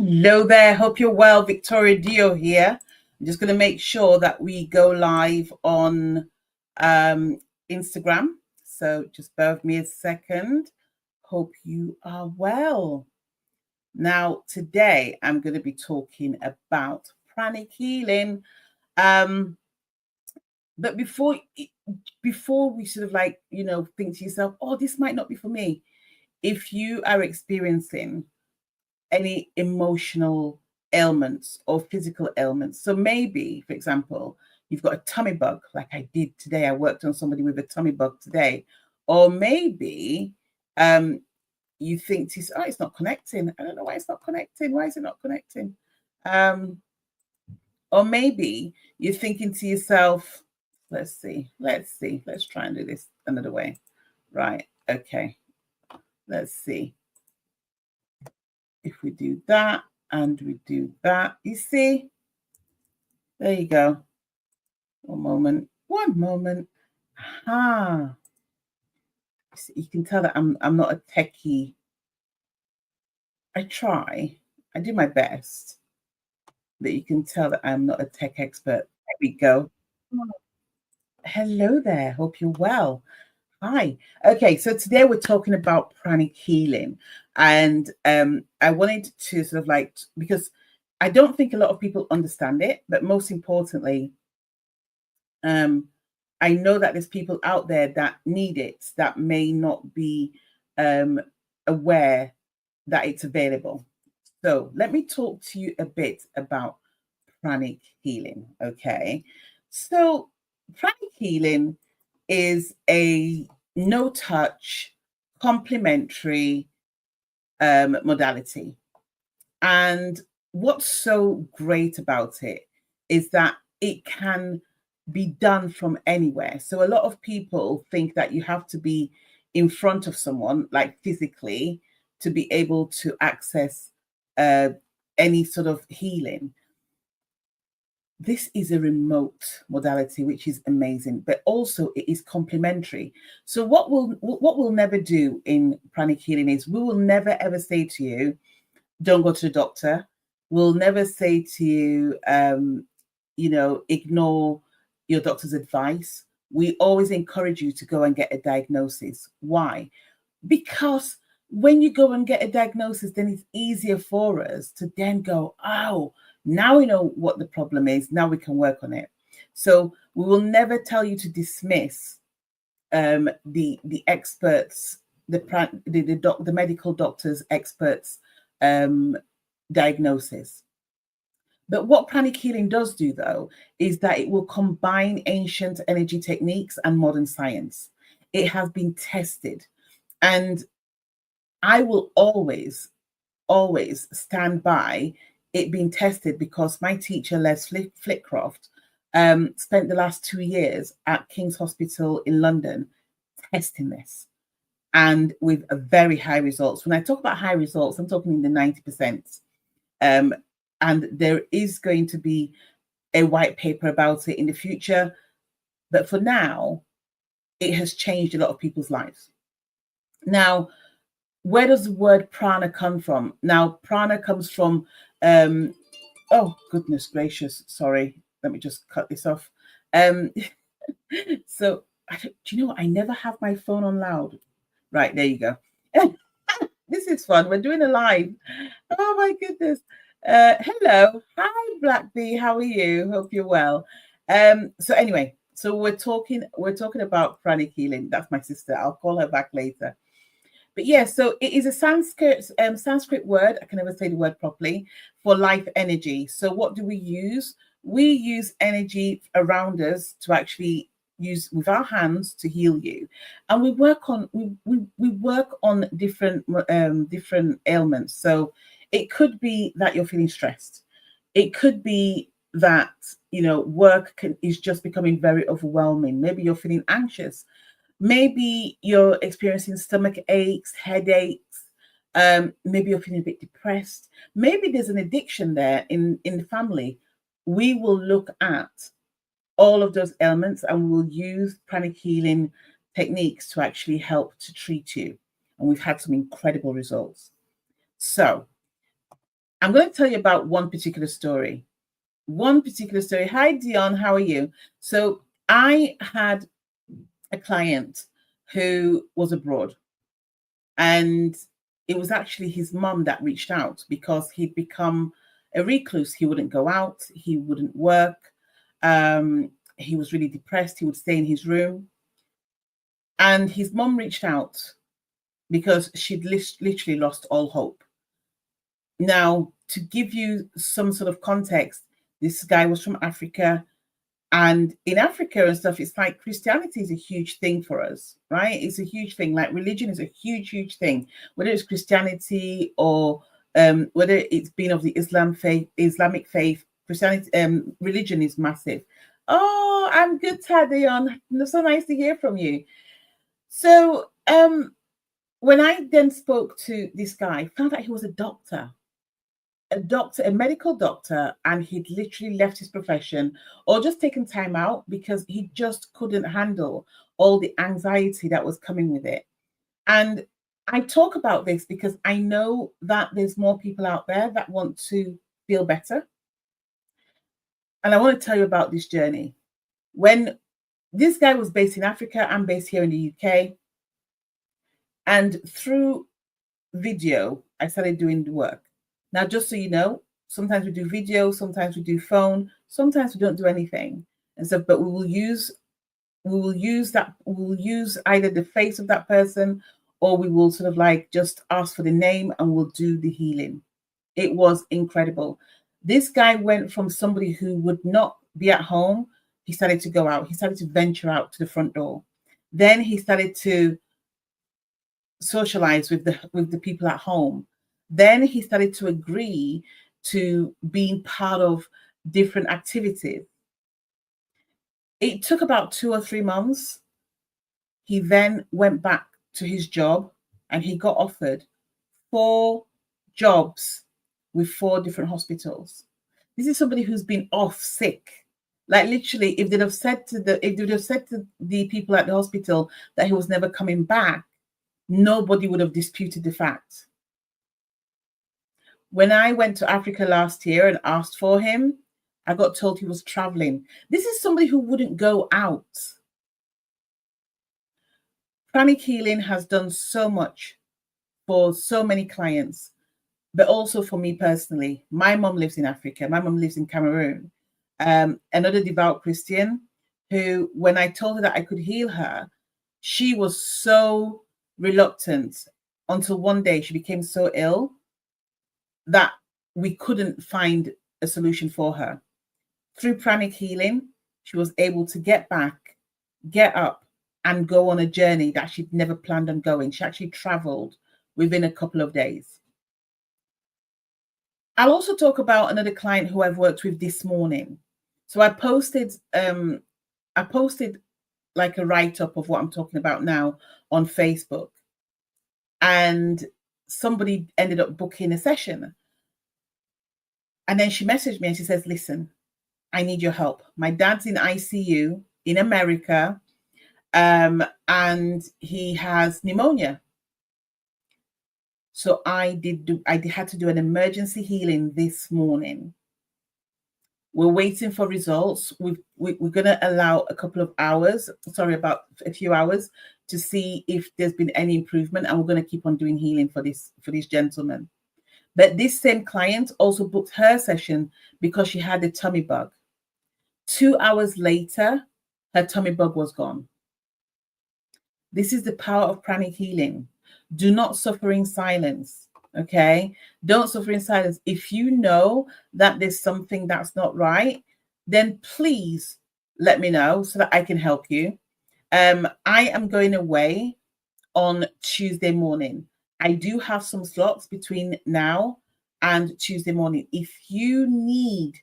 Hello there. Hope you're well. Victoria Dioh here. I'm just going to make sure that we go live on Instagram. So just bear with me a second. Hope you are well. Now, today I'm going to be talking about pranic healing. But before we sort of think to yourself, oh, this might not be for me. If you are experiencing any emotional ailments or physical ailments. So maybe, for example, you've got a tummy bug, like I did today. I worked on somebody with a tummy bug today. Or maybe you think to yourself, oh, it's not connecting. I don't know why it's not connecting. Why is it not connecting? Or maybe you're thinking to yourself, let's try and do this another way. Right, okay. Let's see. If we do that and we do that, you see, there you go. One moment. Aha. You can tell that I'm not a techie. I do my best, but you can tell that I'm not a tech expert. There we go. Hello there. Hope you're well. Hi. Okay, so today we're talking about pranic healing, and I wanted to sort of because I don't think a lot of people understand it, but most importantly, I know that there's people out there that need it that may not be aware that it's available. So let me talk to you a bit about pranic healing. Okay, so pranic healing is a no-touch complementary modality. And what's so great about it is that it can be done from anywhere. So a lot of people think that you have to be in front of someone, like physically, to be able to access any sort of healing. This is a remote modality, which is amazing, but also it is complementary. So what we'll never do in pranic healing is we will never ever say to you, don't go to the doctor. We'll never say to you, ignore your doctor's advice. We always encourage you to go and get a diagnosis. Why? Because when you go and get a diagnosis, then it's easier for us to then go, oh, now we know what the problem is. Now we can work on it. So we will never tell you to dismiss the experts, the medical doctors' experts diagnosis. But what pranic healing does do, though, is that it will combine ancient energy techniques and modern science. It has been tested. And I will always stand by it being tested, because my teacher, Les Flitcroft, spent the last 2 years at King's Hospital in London testing this, and with a very high results. When I talk about high results, I'm talking in the 90%. And there is going to be a white paper about it in the future. But for now, it has changed a lot of people's lives. Now, where does the word prana come from? Now, prana comes from, oh, goodness gracious, sorry. Let me just cut this off. So, do you know what? I never have my phone on loud. Right, there you go. This is fun. We're doing a live. Oh, my goodness. Hello. Hi, Black Bee. How are you? Hope you're well. So anyway, so we're talking about pranic healing. That's my sister. I'll call her back later. But yeah, so it is a Sanskrit word. I can never say the word properly, for life energy. So what do we use? We use energy around us to actually use with our hands to heal you, and we work on different ailments. So it could be that you're feeling stressed. It could be that work is just becoming very overwhelming. Maybe you're feeling anxious. Maybe you're experiencing stomach aches, headaches. Maybe you're feeling a bit depressed. Maybe there's an addiction there in the family. We will look at all of those ailments, and we'll use pranic healing techniques to actually help to treat you. And we've had some incredible results. So I'm going to tell you about one particular story. Hi, Dion, how are you? So I had a client who was abroad, and it was actually his mum that reached out because he'd become a recluse. He wouldn't go out, he wouldn't work. He was really depressed. He would stay in his room. And his mum reached out because she'd literally lost all hope. Now, to give you some sort of context, this guy was from Africa. And in Africa and stuff, it's like Christianity is a huge thing for us, right? It's a huge thing. Like religion is a huge, huge thing. Whether it's Christianity or whether it's been of the Islamic faith, Christianity, religion is massive. Oh, I'm good, Tadion. So nice to hear from you. So when I then spoke to this guy, I found out he was a doctor, a medical doctor, and he'd literally left his profession or just taken time out because he just couldn't handle all the anxiety that was coming with it. And I talk about this because I know that there's more people out there that want to feel better. And I want to tell you about this journey. When this guy was based in Africa, I'm based here in the UK. And through video, I started doing the work. Now, just so you know, sometimes we do video, sometimes we do phone, sometimes we don't do anything. And so, but we will use either the face of that person, or we will sort of like just ask for the name and we'll do the healing. It was incredible. This guy went from somebody who would not be at home. He started to go out. He started to venture out to the front door. Then he started to socialize with the people at home. Then he started to agree to being part of different activities. It took about 2 or 3 months. He then went back to his job and he got offered 4 jobs with 4 different hospitals. This is somebody who's been off sick. Like literally, if they'd have said to the people at the hospital that he was never coming back, nobody would have disputed the fact. When I went to Africa last year and asked for him, I got told he was traveling. This is somebody who wouldn't go out. Pranic Healing has done so much for so many clients, but also for me personally. My mom lives in Africa. My mom lives in Cameroon. Another devout Christian who, when I told her that I could heal her, she was so reluctant until one day she became so ill that we couldn't find a solution for her. Through Pranic Healing, she was able to get back, get up, and go on a journey that she'd never planned on going. She actually traveled within a couple of days. I'll also talk about another client who I've worked with this morning. So I posted like a write-up of what I'm talking about now on Facebook. And somebody ended up booking a session. And then she messaged me and she says, listen, I need your help. My dad's in ICU in America, and he has pneumonia. So I had to do an emergency healing this morning. We're waiting for results. We're going to allow a few hours to see if there's been any improvement, and we're going to keep on doing healing for this gentleman. But this same client also booked her session because she had a tummy bug. 2 hours later, her tummy bug was gone. This is the power of Pranic Healing. Do not suffer in silence, okay? Don't suffer in silence. If you know that there's something that's not right, then please let me know so that I can help you. I am going away on Tuesday morning. I do have some slots between now and Tuesday morning. If you need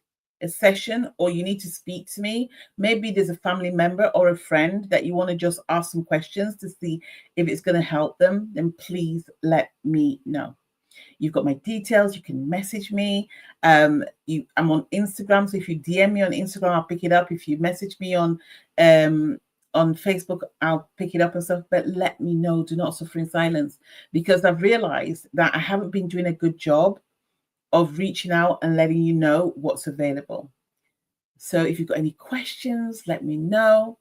a session or you need to speak to me, maybe there's a family member or a friend that you want to just ask some questions to see if it's going to help them, then please let me know. You've got my details. You can message me. I'm on Instagram, so if you DM me on Instagram, I'll pick it up. If you message me on Facebook, I'll pick it up and stuff. But let me know. Do not suffer in silence, because I've realized that I haven't been doing a good job of reaching out and letting you know what's available. So if you've got any questions, let me know.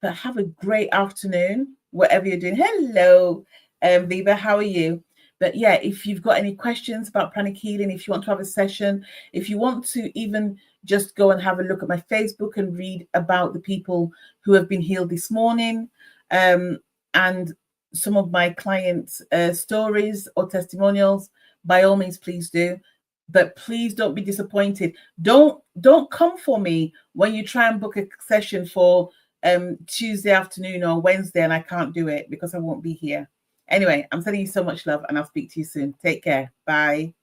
But have a great afternoon, whatever you're doing. Hello, Viva, how are you? But yeah, if you've got any questions about pranic healing, if you want to have a session, if you want to even just go and have a look at my Facebook and read about the people who have been healed this morning, and some of my clients' stories or testimonials, by all means, please do. But please don't be disappointed. Don't come for me when you try and book a session for Tuesday afternoon or Wednesday and I can't do it because I won't be here. Anyway, I'm sending you so much love and I'll speak to you soon. Take care. Bye.